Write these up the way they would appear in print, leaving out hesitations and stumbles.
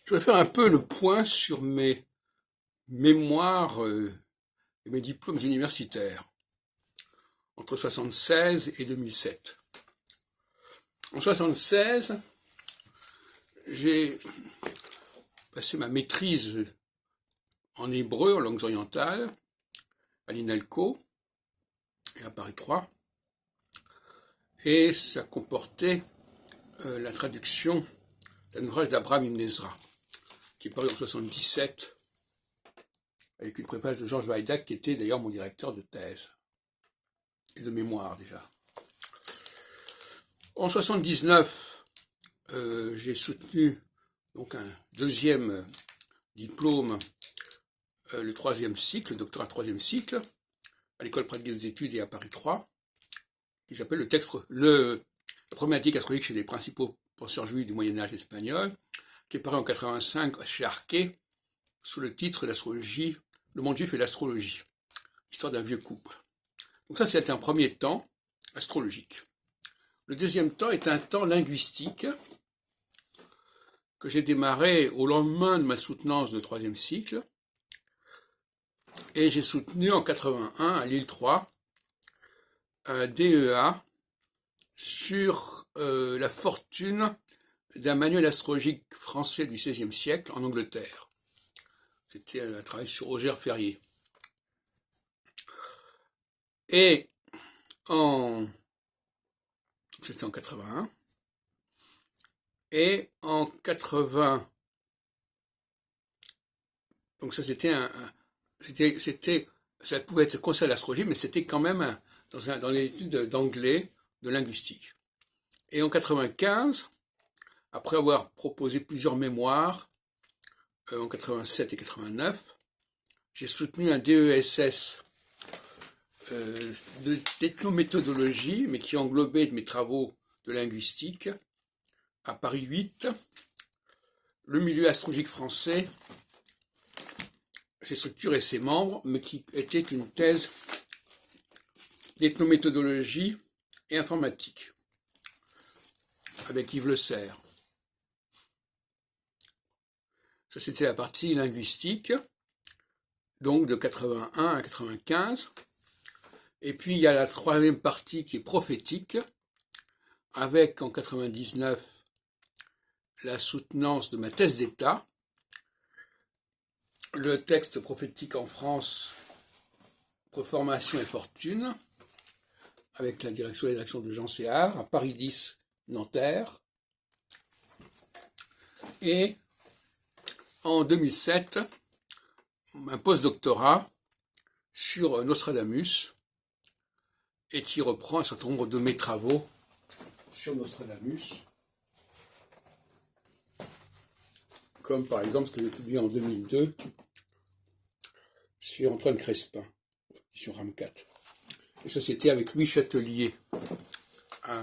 Je vais faire un peu le point sur mes mémoires et mes diplômes universitaires entre 1976 et 2007. En 1976, j'ai passé ma maîtrise en hébreu, en langues orientales, à l'INALCO et à Paris 3. Et ça comportait la traduction d'un ouvrage d'Abraham Ibn Ezra, qui est paru en 1977, avec une préface de Georges Weidak, qui était d'ailleurs mon directeur de thèse, et de mémoire déjà. En 1979, j'ai soutenu donc un deuxième diplôme, le troisième cycle, le doctorat troisième cycle, à l'école pratique des études et à Paris 3, qui s'appelle la problématique astrologique chez les principaux penseurs juifs du Moyen-Âge espagnol, qui est paru en 85 chez Arquet, sous le titre L'astrologie, le monde juif et l'astrologie, histoire d'un vieux couple. Donc ça, c'est un premier temps astrologique. Le deuxième temps est un temps linguistique que j'ai démarré au lendemain de ma soutenance de troisième cycle, et j'ai soutenu en 81 à Lille 3 un DEA sur la fortune d'un manuel astrologique français du XVIe siècle en Angleterre. C'était un travail sur Roger Ferrier. Et c'était en 81. Et en 80, donc ça ça pouvait être conseil à l'astrologie, mais c'était quand même dans les études d'anglais, de linguistique. Et en 95, après avoir proposé plusieurs mémoires, en 87 et 89, j'ai soutenu un DESS d'ethnométhodologie, mais qui englobait mes travaux de linguistique, à Paris 8, le milieu astrologique français, ses structures et ses membres, mais qui était une thèse d'ethnométhodologie et informatique, avec Yves Le Serre. Ça, c'était la partie linguistique, donc de 81 à 95. Et puis, il y a la troisième partie qui est prophétique, avec en 99 la soutenance de ma thèse d'État, le texte prophétique en France, Reformation et fortune, avec la direction et rédaction de Jean Séard, à Paris 10, Nanterre. Et en 2007, un post-doctorat sur Nostradamus, et qui reprend un certain nombre de mes travaux sur Nostradamus, comme par exemple ce que j'ai publié en 2002 sur Antoine Crespin, sur RAM4. Et ça, c'était avec Louis Châtelier, à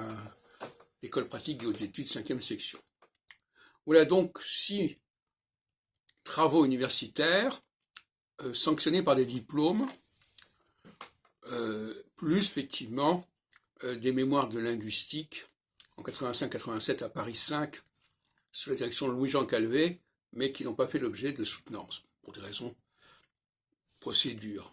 l'école pratique des hautes études, 5e section. Voilà donc 6 travaux universitaires sanctionnés par des diplômes, plus effectivement des mémoires de linguistique en 85-87 à Paris 5 sous la direction de Louis-Jean Calvet, mais qui n'ont pas fait l'objet de soutenance pour des raisons procédures.